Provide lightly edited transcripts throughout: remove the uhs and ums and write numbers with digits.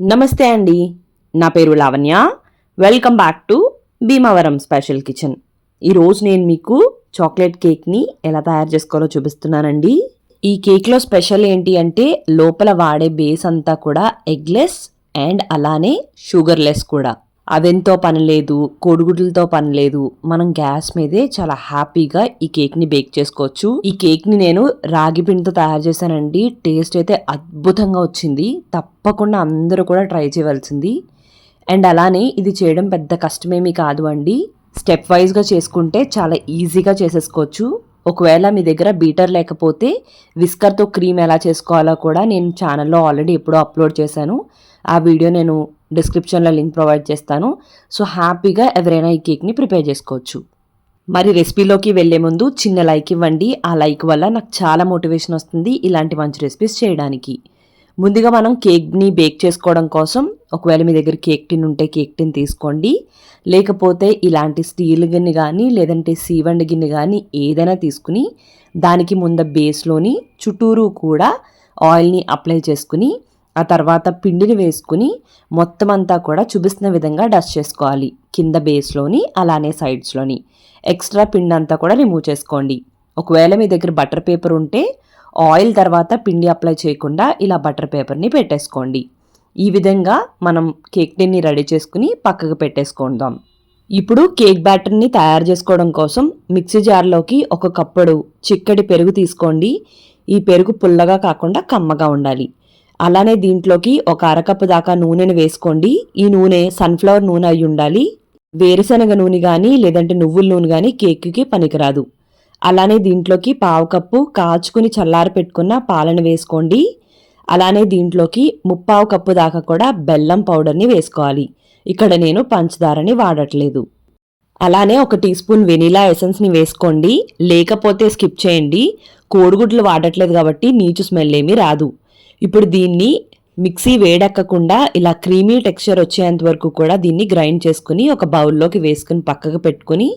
నమస్తే అండి, నా పేరు Lavanya. Welcome back to Bhimavaram special kitchen. ఈరోజు నేను మీకు చాక్లెట్ కేక్ని ఎలా తయారు చేసుకోవాలో చూపిస్తున్నానండి. ఈ కేక్లో స్పెషల్ ఏంటి అంటే లోపల వాడే బేస్ అంతా కూడా ఎగ్లెస్ అండ్ అలానే షుగర్లెస్ కూడా. అవెంతో పని లేదు, కోడిగుడ్లతో పని లేదు. మనం గ్యాస్ మీదే చాలా హ్యాపీగా ఈ కేక్ని బేక్ చేసుకోవచ్చు. ఈ కేక్ని నేను రాగి పిండితో తయారు చేశానండి. టేస్ట్ అయితే అద్భుతంగా వచ్చింది. తప్పకుండా అందరూ కూడా ట్రై చేయవలసింది. అండ్ అలానే ఇది చేయడం పెద్ద కష్టమేమీ కాదు అండి. స్టెప్ వైజ్గా చేసుకుంటే చాలా ఈజీగా చేసేసుకోవచ్చు. ఒకవేళ మీ దగ్గర బీటర్ లేకపోతే విస్కర్తో క్రీమ్ ఎలా చేసుకోవాలో కూడా నేను ఛానల్లో ఆల్రెడీ ఎప్పుడో అప్లోడ్ చేశాను. ఆ వీడియో నేను డిస్క్రిప్షన్లో లింక్ ప్రొవైడ్ చేస్తాను. సో హ్యాపీగా ఎవరైనా ఈ కేక్ని ప్రిపేర్ చేసుకోవచ్చు. మరి రెసిపీలోకి వెళ్లే ముందు చిన్న లైక్ ఇవ్వండి. ఆ లైక్ వల్ల నాకు చాలా మోటివేషన్ వస్తుంది ఇలాంటి మంచి రెసిపీస్ చేయడానికి. ముందుగా మనం కేక్ని బేక్ చేసుకోవడం కోసం ఒకవేళ మీ దగ్గర కేక్ టిన్ ఉంటే కేక్ టిన్ తీసుకోండి. లేకపోతే ఇలాంటి స్టీల్ గిన్నె కానీ లేదంటే సీవండి గిన్నె కానీ ఏదైనా తీసుకుని దానికి ముందు బేస్లోని చుట్టూరు కూడా ఆయిల్ని అప్లై చేసుకుని ఆ తర్వాత పిండిని వేసుకుని మొత్తం అంతా కూడా చూపిస్తున్న విధంగా డస్ట్ చేసుకోవాలి. కింద బేస్లోని అలానే సైడ్స్లోని ఎక్స్ట్రా పిండి అంతా కూడా రిమూవ్ చేసుకోండి. ఒకవేళ మీ దగ్గర బటర్ పేపర్ ఉంటే ఆయిల్ తర్వాత పిండి అప్లై చేయకుండా ఇలా బటర్ పేపర్ని పెట్టేసుకోండి. ఈ విధంగా మనం కేక్ టిన్ని రెడీ చేసుకుని పక్కకు పెట్టేసుకుందాం. ఇప్పుడు కేక్ బ్యాటర్ని తయారు చేసుకోవడం కోసం మిక్సీ జార్లోకి ఒక కప్పుడు చిక్కటి పెరుగు తీసుకోండి. ఈ పెరుగు పుల్లగా కాకుండా కమ్మగా ఉండాలి. అలానే దీంట్లోకి ఒక అరకప్పు దాకా నూనెను వేసుకోండి. ఈ నూనె సన్ఫ్లవర్ నూనె అయి ఉండాలి. వేరుశనగ నూనె కానీ లేదంటే నువ్వుల నూనె కానీ కేక్కి పనికిరాదు. అలానే దీంట్లోకి పావు కప్పు కాచుకుని చల్లారి పెట్టుకున్న పాలను వేసుకోండి. అలానే దీంట్లోకి ముప్పావు కప్పు దాకా కూడా బెల్లం పౌడర్ని వేసుకోవాలి. ఇక్కడ నేను పంచదారని వాడట్లేదు. అలానే ఒక టీ స్పూన్ వెనీలా ఎసెన్స్ని వేసుకోండి. లేకపోతే స్కిప్ చేయండి. కోడిగుడ్లు వాడట్లేదు కాబట్టి నీచు స్మెల్ ఏమీ రాదు. ఇప్పుడు దీన్ని మిక్సీ వేడెక్కకుండా ఇలా క్రీమీ టెక్స్చర్ వచ్చేంత వరకు కూడా దీన్ని గ్రైండ్ చేసుకుని ఒక బౌల్లోకి వేసుకుని పక్కకు పెట్టుకుని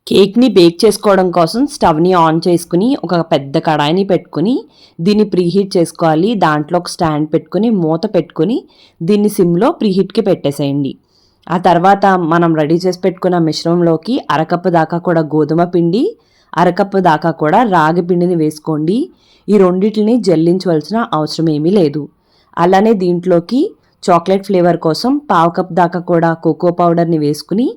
కేక్ని బేక్ చేసుకోవడం కోసం స్టవ్ని ఆన్ చేసుకుని ఒక పెద్ద కడాయిని పెట్టుకుని దీన్ని ప్రీహీట్ చేసుకోవాలి. దాంట్లో ఒక స్టాండ్ పెట్టుకుని మూత పెట్టుకుని దీన్ని సిమ్లో ప్రీహీట్కి పెట్టేసేయండి. ఆ తర్వాత మనం రెడీ చేసి పెట్టుకున్న మిశ్రమంలోకి అరకప్పు దాకా కూడా గోధుమ పిండి, అరకప్పు దాకా కూడా రాగి పిండిని వేసుకోండి. ఈ రెండింటిని జల్లించవలసిన అవసరం ఏమీ లేదు. అలానే దీంట్లోకి చాక్లెట్ ఫ్లేవర్ కోసం పావు కప్ దాకా కూడా కోకో పౌడర్ని వేసుకుని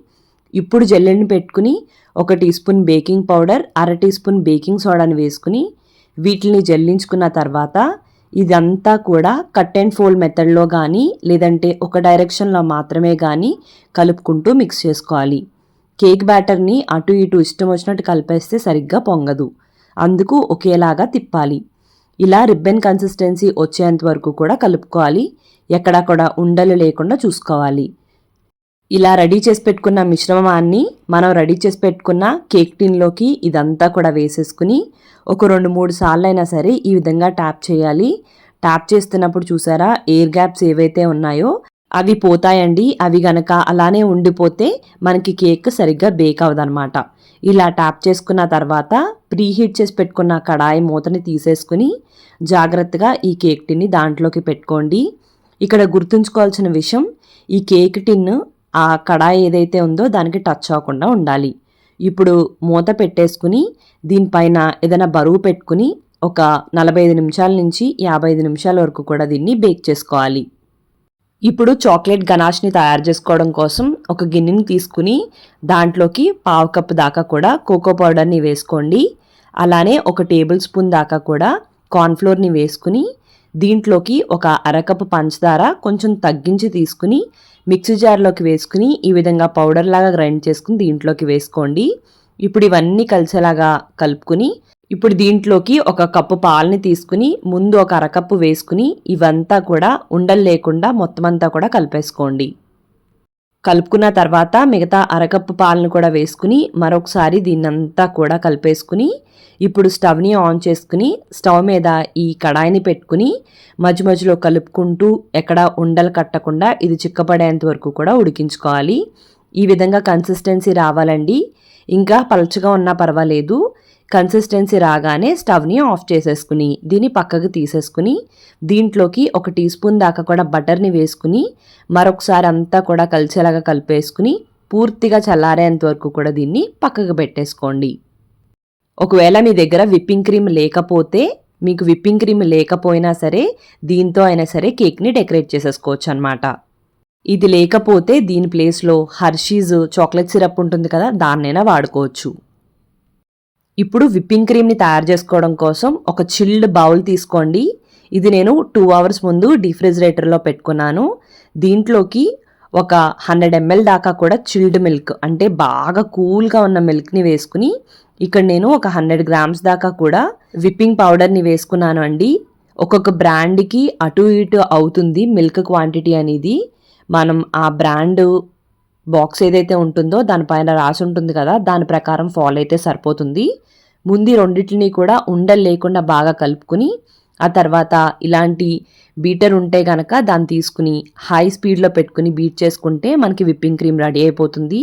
ఇప్పుడు జల్లెని పెట్టుకుని ఒక టీ స్పూన్ బేకింగ్ పౌడర్, అర టీ స్పూన్ బేకింగ్ సోడాని వేసుకుని వీటిని జల్లించుకున్న తర్వాత ఇదంతా కూడా కట్ అండ్ ఫోల్డ్ మెథడ్లో కానీ లేదంటే ఒక డైరెక్షన్లో మాత్రమే కానీ కలుపుకుంటూ మిక్స్ చేసుకోవాలి. కేక్ బ్యాటర్ని అటు ఇటు ఇష్టం వచ్చినట్టు కలిపేస్తే సరిగ్గా పొంగదు. అందుకు ఒకేలాగా తిప్పాలి. ఇలా రిబ్బన్ కన్సిస్టెన్సీ వచ్చేంత వరకు కూడా కలుపుకోవాలి. ఎక్కడా కూడా ఉండలు లేకుండా చూసుకోవాలి. ఇలా రెడీ చేసి పెట్టుకున్న మిశ్రమాన్ని మనం రెడీ చేసి పెట్టుకున్న కేక్ టిన్లోకి ఇదంతా కూడా వేసేసుకుని ఒక 2-3 సార్లు అయినా సరే ఈ విధంగా ట్యాప్ చేయాలి. ట్యాప్ చేస్తున్నప్పుడు చూసారా ఎయిర్ గ్యాప్స్ ఏవైతే ఉన్నాయో అవి పోతాయండి. అవి గనక అలానే ఉండిపోతే మనకి కేక్ సరిగ్గా బేక్ అవ్వదన్నమాట. ఇలా ట్యాప్ చేసుకున్న తర్వాత ప్రీహీట్ చేసి పెట్టుకున్న కడాయి మూతని తీసేసుకుని జాగ్రత్తగా ఈ కేక్ టిన్ని దాంట్లోకి పెట్టుకోండి. ఇక్కడ గుర్తుంచుకోవాల్సిన విషయం, ఈ కేక్ టిన్ ఆ కడాయి ఏదైతే ఉందో దానికి టచ్ అవ్వకుండా ఉండాలి. ఇప్పుడు మూత పెట్టేసుకుని దీనిపైన ఏదైనా బరువు పెట్టుకుని ఒక 45 నిమిషాల నుంచి 55 నిమిషాల వరకు కూడా దీన్ని బేక్ చేసుకోవాలి. ఇప్పుడు చాక్లెట్ గనాష్ని తయారు చేసుకోవడం కోసం ఒక గిన్నెని తీసుకుని దాంట్లోకి పావు కప్పు దాకా కూడా కోకో పౌడర్ని వేసుకోండి. అలానే ఒక టేబుల్ స్పూన్ దాకా కూడా కార్న్ఫ్లోర్ని వేసుకుని దీంట్లోకి ఒక అరకప్పు పంచదార కొంచెం తగ్గించి తీసుకుని మిక్సీ జార్లోకి వేసుకుని ఈ విధంగా పౌడర్ లాగా గ్రైండ్ చేసుకుని దీంట్లోకి వేసుకోండి. ఇప్పుడు ఇవన్నీ కలిసేలాగా కలుపుకుని ఇప్పుడు దీంట్లోకి ఒక కప్పు పాలని తీసుకుని ముందు ఒక అరకప్పు వేసుకుని ఇవంతా కూడా ఉండలు లేకుండా మొత్తం అంతా కూడా కలిపేసుకోండి. కలుపుకున్న తర్వాత మిగతా అరకప్పు పాలను కూడా వేసుకుని మరొకసారి దీన్నంతా కూడా కలిపేసుకుని ఇప్పుడు స్టవ్ని ఆన్ చేసుకుని స్టవ్ మీద ఈ కడాయిని పెట్టుకుని మధ్య మధ్యలో కలుపుకుంటూ ఎక్కడ ఉండలు కట్టకుండా ఇది చిక్కపడేంత వరకు కూడా ఉడికించుకోవాలి. ఈ విధంగా కన్సిస్టెన్సీ రావాలండి. ఇంకా పలచగా ఉన్నా పర్వాలేదు. కన్సిస్టెన్సీ రాగానే స్టవ్ని ఆఫ్ చేసేసుకుని దీన్ని పక్కకు తీసేసుకుని దీంట్లోకి 1 టీ స్పూన్ దాకా కూడా బటర్ని వేసుకుని మరొకసారి అంతా కూడా కలిసేలాగా కలిపేసుకుని పూర్తిగా చల్లారేంత వరకు కూడా దీన్ని పక్కకు పెట్టేసుకోండి. ఒకవేళ మీ దగ్గర విప్పింగ్ క్రీమ్ లేకపోతే, మీకు విప్పింగ్ క్రీమ్ లేకపోయినా సరే దీంతో అయినా సరే కేక్ని డెకరేట్ చేసేసుకోవచ్చు అనమాట. ఇది లేకపోతే దీని ప్లేస్లో హర్షీస్ చాక్లెట్ సిరప్ ఉంటుంది కదా, దాన్నైనా వాడుకోవచ్చు. ఇప్పుడు విప్పింగ్ క్రీమ్ని తయారు చేసుకోవడం కోసం ఒక చిల్డ్ బౌల్ తీసుకోండి. ఇది నేను 2 అవర్స్ ముందు డిఫ్రిజిరేటర్లో పెట్టుకున్నాను. దీంట్లోకి ఒక 100 ml దాకా కూడా చిల్డ్ మిల్క్, అంటే బాగా కూల్గా ఉన్న మిల్క్ని వేసుకుని ఇక్కడ నేను ఒక 100 grams దాకా కూడా విప్పింగ్ పౌడర్ని వేసుకున్నాను అండి. ఒక్కొక్క బ్రాండ్కి అటు ఇటు అవుతుంది మిల్క్ క్వాంటిటీ అనేది. మనం ఆ బ్రాండ్ బాక్స్ ఏదైతే ఉంటుందో దానిపైన రాసి ఉంటుంది కదా, దాని ప్రకారం ఫాలో అయితే సరిపోతుంది. ముందు రెండింటిని కూడా ఉండలు లేకుండా బాగా కలుపుకుని ఆ తర్వాత ఇలాంటి బీటర్ ఉంటే కనుక దాన్ని తీసుకుని హై స్పీడ్లో పెట్టుకుని బీట్ చేసుకుంటే మనకి విప్పింగ్ క్రీమ్ రెడీ అయిపోతుంది.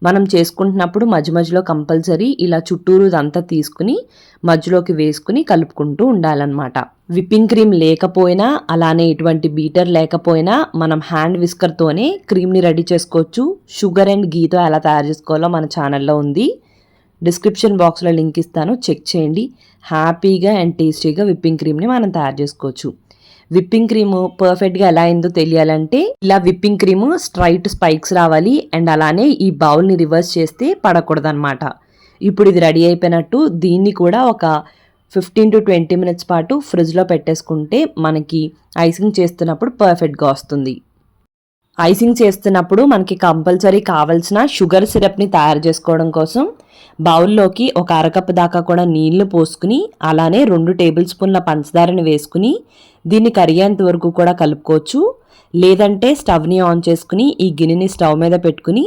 మనం చేసుకుంటున్నప్పుడు మధ్య మధ్యలో కంపల్సరీ ఇలా చుట్టూరు ఇదంతా తీసుకుని మధ్యలోకి వేసుకుని కలుపుకుంటూ ఉండాలన్నమాట. విప్పింగ్ క్రీమ్ లేకపోయినా అలానే ఇటువంటి బీటర్ లేకపోయినా మనం హ్యాండ్ విస్కర్తోనే క్రీమ్ని రెడీ చేసుకోవచ్చు. షుగర్ అండ్ గీతో ఎలా తయారు చేసుకోవాలో మన ఛానల్లో ఉంది. డిస్క్రిప్షన్ బాక్స్లో లింక్ ఇస్తాను, చెక్ చేయండి. హ్యాపీగా అండ్ టేస్టీగా విప్పింగ్ క్రీమ్ని మనం తయారు చేసుకోవచ్చు. విప్పింగ్ క్రీమ్ పర్ఫెక్ట్గా ఎలా అయిందో తెలియాలంటే ఇలా విప్పింగ్ క్రీమ్ స్ట్రైట్ స్పైక్స్ రావాలి అండ్ అలానే ఈ బౌల్ని రివర్స్ చేస్తే పడకూడదు అనమాట. ఇప్పుడు ఇది రెడీ అయిపోయినట్టు దీన్ని కూడా ఒక 15 to 20 minutes పాటు ఫ్రిడ్జ్లో పెట్టేసుకుంటే మనకి ఐసింగ్ చేస్తున్నప్పుడు పర్ఫెక్ట్గా వస్తుంది. ఐసింగ్ చేస్తున్నప్పుడు మనకి కంపల్సరీ కావాల్సిన షుగర్ సిరప్ని తయారు చేసుకోవడం కోసం బౌల్లోకి ఒక అరకప్పు దాకా కూడా నీళ్లు పోసుకుని అలానే 2 టేబుల్ స్పూన్ల పంచదారని వేసుకుని దీన్ని కరిగేంత వరకు కూడా కలుపుకోవచ్చు. లేదంటే స్టవ్ని ఆన్ చేసుకుని ఈ గిన్నెని స్టవ్ మీద పెట్టుకుని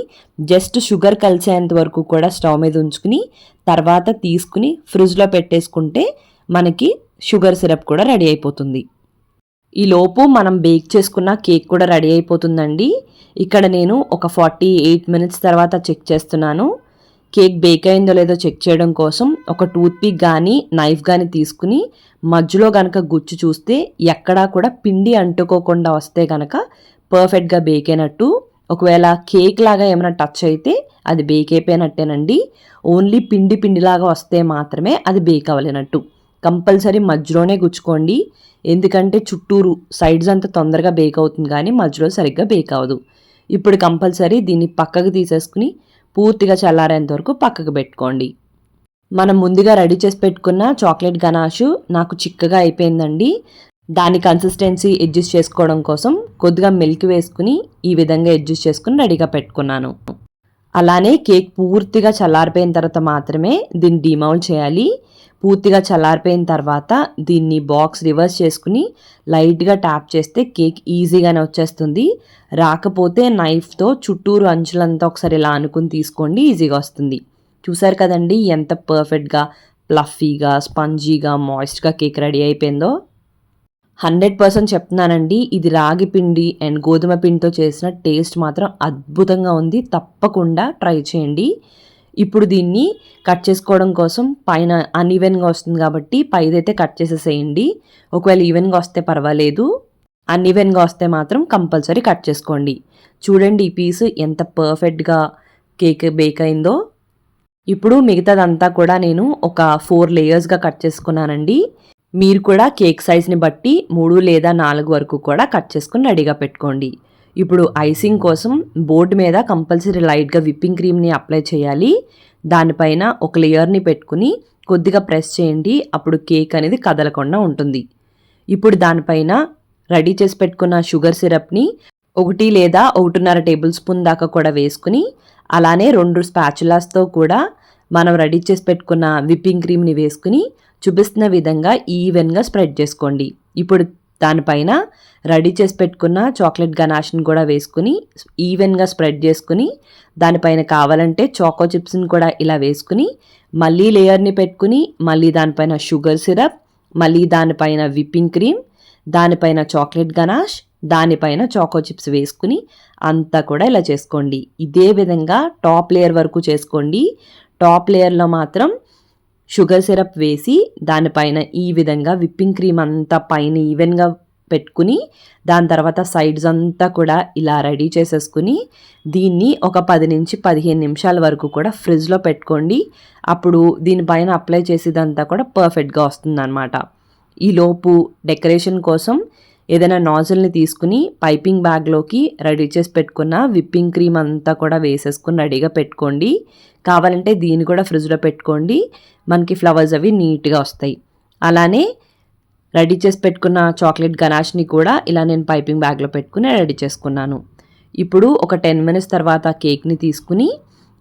జస్ట్ షుగర్ కలిసేంత వరకు కూడా స్టవ్ మీద ఉంచుకుని తర్వాత తీసుకుని ఫ్రిడ్జ్లో పెట్టేసుకుంటే మనకి షుగర్ సిరప్ కూడా రెడీ అయిపోతుంది. ఈ లోపు మనం బేక్ చేసుకున్న కేక్ కూడా రెడీ అయిపోతుందండి. ఇక్కడ నేను ఒక 48 minutes తర్వాత చెక్ చేస్తున్నాను. కేక్ బేక్ అయిందో లేదో చెక్ చేయడం కోసం ఒక టూత్పిక్ కానీ నైఫ్ కానీ తీసుకుని మధ్యలో కనుక గుచ్చి చూస్తే ఎక్కడా కూడా పిండి అంటుకోకుండా వస్తే కనుక పర్ఫెక్ట్గా బేక్ అయినట్టు. ఒకవేళ కేక్ లాగా ఏమైనా టచ్ అయితే అది బేక్ అయిపోయినట్టేనండి. ఓన్లీ పిండిలాగా వస్తే మాత్రమే అది బేక్ అవ్వలేనట్టు. కంపల్సరీ మధ్యలోనే గుచ్చుకోండి, ఎందుకంటే చుట్టూరు సైడ్స్ అంతా తొందరగా బేక్ అవుతుంది కానీ మధ్యలో సరిగ్గా బేక్ అవ్వదు. ఇప్పుడు కంపల్సరీ దీన్ని పక్కకు తీసేసుకుని పూర్తిగా చల్లారేంత వరకు పక్కకు పెట్టుకోండి. మనం ముందుగా రెడీ చేసి పెట్టుకున్న చాక్లెట్ గనాషు నాకు చిక్కగా అయిపోయిందండి. దాని కన్సిస్టెన్సీ అడ్జస్ట్ చేసుకోవడం కోసం కొద్దిగా మిల్క్ వేసుకుని ఈ విధంగా అడ్జస్ట్ చేసుకుని రెడీగా పెట్టుకున్నాను. అలానే కేక్ పూర్తిగా చల్లారిపోయిన తర్వాత మాత్రమే దీన్ని డిమౌల్డ్ చేయాలి. పూర్తిగా చల్లారిపోయిన తర్వాత దీన్ని బాక్స్ రివర్స్ చేసుకుని లైట్గా ట్యాప్ చేస్తే కేక్ ఈజీగానే వచ్చేస్తుంది. రాకపోతే నైఫ్తో చుట్టూరు అంచులంతా ఒకసారి ఇలా అనుకుని తీసుకోండి, ఈజీగా వస్తుంది. చూసారు కదండి ఎంత పర్ఫెక్ట్గా ప్లఫీగా స్పంజీగా మాయిస్ట్గా కేక్ రెడీ అయిపోయిందో. 100% చెప్తున్నానండి, ఇది రాగి పిండి అండ్ గోధుమ పిండితో చేసిన టేస్ట్ మాత్రం అద్భుతంగా ఉంది. తప్పకుండా ట్రై చేయండి. ఇప్పుడు దీన్ని కట్ చేసుకోవడం కోసం పైన అన్ఈవెన్గా వస్తుంది కాబట్టి పైదైతే కట్ చేసేసేయండి. ఒకవేళ ఈవెన్గా వస్తే పర్వాలేదు, అన్ఈవెన్గా వస్తే మాత్రం కంపల్సరీ కట్ చేసుకోండి. చూడండి ఈ పీస్ ఎంత పర్ఫెక్ట్గా కేక్ బేక్ అయిందో. ఇప్పుడు మిగతాదంతా కూడా నేను ఒక 4 లేయర్స్గా కట్ చేసుకున్నానండి. మీరు కూడా కేక్ సైజ్ని బట్టి 3 లేదా 4 వరకు కూడా కట్ చేసుకుని రెడీగా పెట్టుకోండి. ఇప్పుడు ఐసింగ్ కోసం బోర్డు మీద కంపల్సరీ లైట్గా విప్పింగ్ క్రీమ్ని అప్లై చేయాలి. దానిపైన ఒక లేయర్ని పెట్టుకుని కొద్దిగా ప్రెస్ చేయండి, అప్పుడు కేక్ అనేది కదలకుండా ఉంటుంది. ఇప్పుడు దానిపైన రెడీ చేసి పెట్టుకున్న షుగర్ సిరప్ని 1 లేదా 1.5 టేబుల్ స్పూన్ దాకా కూడా వేసుకుని అలానే 2 స్పాచులాస్తో కూడా మనం రెడీ చేసి పెట్టుకున్న విప్పింగ్ క్రీమ్ని వేసుకుని చూపిస్తున్న విధంగా ఈవెన్గా స్ప్రెడ్ చేసుకోండి. ఇప్పుడు దానిపైన రెడీ చేసి పెట్టుకున్న చాక్లెట్ గనాష్ని కూడా వేసుకుని ఈవెన్గా స్ప్రెడ్ చేసుకుని దానిపైన కావాలంటే చాకో చిప్స్ని కూడా ఇలా వేసుకుని మళ్ళీ లేయర్ని పెట్టుకుని మళ్ళీ దానిపైన షుగర్ సిరప్, మళ్ళీ దానిపైన విప్పింగ్ క్రీమ్, దానిపైన చాక్లెట్ గనాష్, దానిపైన చాకో చిప్స్ వేసుకుని అంతా కూడా ఇలా చేసుకోండి. ఇదే విధంగా టాప్ లేయర్ వరకు చేసుకోండి. టాప్ లేయర్లో మాత్రం షుగర్ సిరప్ వేసి దానిపైన ఈ విధంగా విప్పింగ్ క్రీమ్ అంతా పైన ఈవెన్గా పెట్టుకుని దాని తర్వాత సైడ్స్ అంతా కూడా ఇలా రెడీ చేసేసుకుని దీన్ని ఒక 10 నుంచి 15 నిమిషాల వరకు కూడా ఫ్రిడ్జ్లో పెట్టుకోండి. అప్పుడు దీనిపైన అప్లై చేసేదంతా కూడా పర్ఫెక్ట్గా వస్తుందన్నమాట. ఈలోపు డెకరేషన్ కోసం ఏదైనా నాజిల్ని తీసుకుని పైపింగ్ బ్యాగ్లోకి రెడీ చేసి పెట్టుకున్న విప్పింగ్ క్రీమ్ అంతా కూడా వేసేసుకుని రెడీగా పెట్టుకోండి. కావాలంటే దీన్ని కూడా ఫ్రిడ్జ్లో పెట్టుకోండి, మనకి ఫ్లవర్స్ అవి నీట్గా వస్తాయి. అలానే రెడీ చేసి పెట్టుకున్న చాక్లెట్ గనాష్ని కూడా ఇలా నేను పైపింగ్ బ్యాగ్లో పెట్టుకుని రెడీ చేసుకున్నాను. ఇప్పుడు ఒక 10 మినిట్స్ తర్వాత కేక్ని తీసుకుని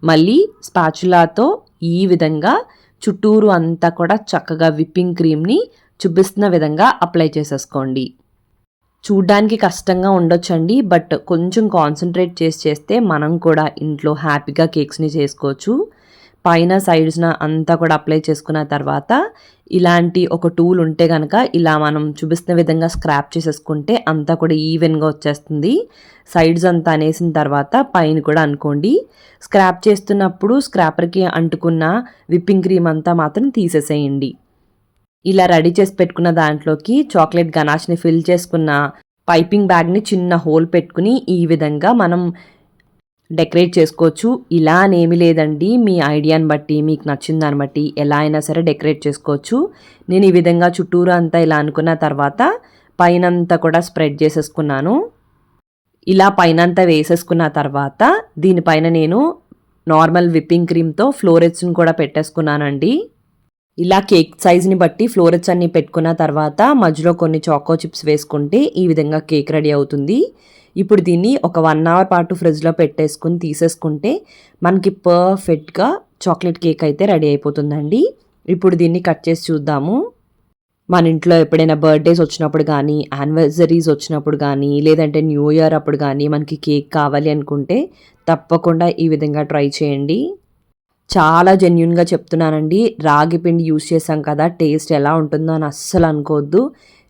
మళ్ళీ స్పాచులాతో ఈ విధంగా చుట్టూరు అంతా కూడా చక్కగా విప్పింగ్ క్రీమ్ని చూపిస్తున్న విధంగా అప్లై చేసేసుకోండి. చూడ్డానికి కష్టంగా ఉండొచ్చండి, బట్ కొంచెం కాన్సన్ట్రేట్ చేస్తే మనం కూడా ఇంట్లో హ్యాపీగా కేక్స్ని చేసుకోవచ్చు. పైన సైడ్స్న అంతా కూడా అప్లై చేసుకున్న తర్వాత ఇలాంటి ఒక టూల్ ఉంటే కనుక ఇలా మనం చూపిస్తున్న విధంగా స్క్రాప్ చేసేసుకుంటే అంతా కూడా ఈవెన్గా వచ్చేస్తుంది. సైడ్స్ అంతా అనేసిన తర్వాత పైన కూడా అనుకోండి. స్క్రాప్ చేస్తున్నప్పుడు స్క్రాపర్కి అంటుకున్న విప్పింగ్ క్రీమ్ అంతా మాత్రం తీసేసేయండి. ఇలా రెడీ చేసి పెట్టుకున్న దాంట్లోకి చాక్లెట్ గనాష్ని ఫిల్ చేసుకున్న పైపింగ్ బ్యాగ్ని చిన్న హోల్ పెట్టుకుని ఈ విధంగా మనం డెకరేట్ చేసుకోవచ్చు. ఇలా అనేమి లేదండి, మీ ఐడియాని బట్టి మీకు నచ్చిన దాన్ని బట్టి ఎలా అయినా సరే డెకరేట్ చేసుకోవచ్చు. నేను ఈ విధంగా చుట్టూరు అంతా ఇలా అనుకున్న తర్వాత పైనంతా కూడా స్ప్రెడ్ చేసేసుకున్నాను. ఇలా పైనంతా వేసేసుకున్న తర్వాత దీనిపైన నేను నార్మల్ విప్పింగ్ క్రీమ్తో ఫ్లోరెట్స్ని కూడా పెట్టేసుకున్నానండి. ఇలా కేక్ సైజ్ని బట్టి ఫ్లోరెట్స్ అన్ని పెట్టుకున్న తర్వాత మధ్యలో కొన్ని చాకో చిప్స్ వేసుకుంటే ఈ విధంగా కేక్ రెడీ అవుతుంది. ఇప్పుడు దీన్ని ఒక 1 అవర్ పాటు ఫ్రిడ్జ్లో పెట్టేసుకుని తీసేసుకుంటే మనకి పర్ఫెక్ట్గా చాక్లెట్ కేక్ అయితే రెడీ అయిపోతుందండి. ఇప్పుడు దీన్ని కట్ చేసి చూద్దాము. మన ఇంట్లో ఎప్పుడైనా బర్త్డేస్ వచ్చినప్పుడు కానీ, యానివర్సరీస్ వచ్చినప్పుడు కానీ, లేదంటే న్యూ ఇయర్ అప్పుడు కానీ మనకి కేక్ కావాలి అనుకుంటే తప్పకుండా ఈ విధంగా ట్రై చేయండి. చాలా జెన్యూన్గా చెప్తున్నానండి. రాగి పిండి యూస్ చేసాం కదా, టేస్ట్ ఎలా ఉంటుందో అని అస్సలు అనుకోవద్దు.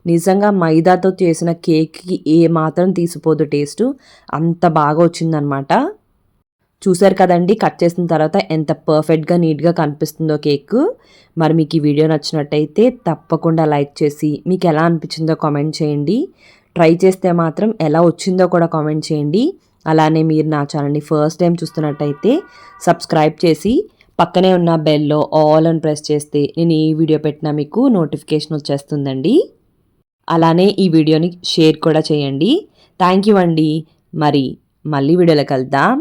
నిజంగా మైదాతో చేసిన కేక్కి ఏ మాత్రం తీసిపోదు టేస్ట్, అంత బాగా వచ్చిందనమాట. చూసారు కదండి, కట్ చేసిన తర్వాత ఎంత పర్ఫెక్ట్గా నీట్గా కనిపిస్తుందో కేక్. మరి మీకు ఈ వీడియో నచ్చినట్టయితే తప్పకుండా లైక్ చేసి మీకు ఎలా అనిపించిందో కామెంట్ చేయండి. ట్రై చేస్తే మాత్రం ఎలా వచ్చిందో కూడా కామెంట్ చేయండి. అలానే మీరు నా ఛానల్ని ఫస్ట్ టైం చూస్తున్నట్టయితే సబ్స్క్రైబ్ చేసి పక్కనే ఉన్న బెల్లో ఆల్ అని ప్రెస్ చేస్తే నేను ఈ వీడియో పెట్టినా మీకు నోటిఫికేషన్ వచ్చేస్తుందండి. అలానే ఈ వీడియోని షేర్ కూడా చేయండి. థ్యాంక్ యూ అండి. మరి మళ్ళీ వీడియోలో కలుద్దాం.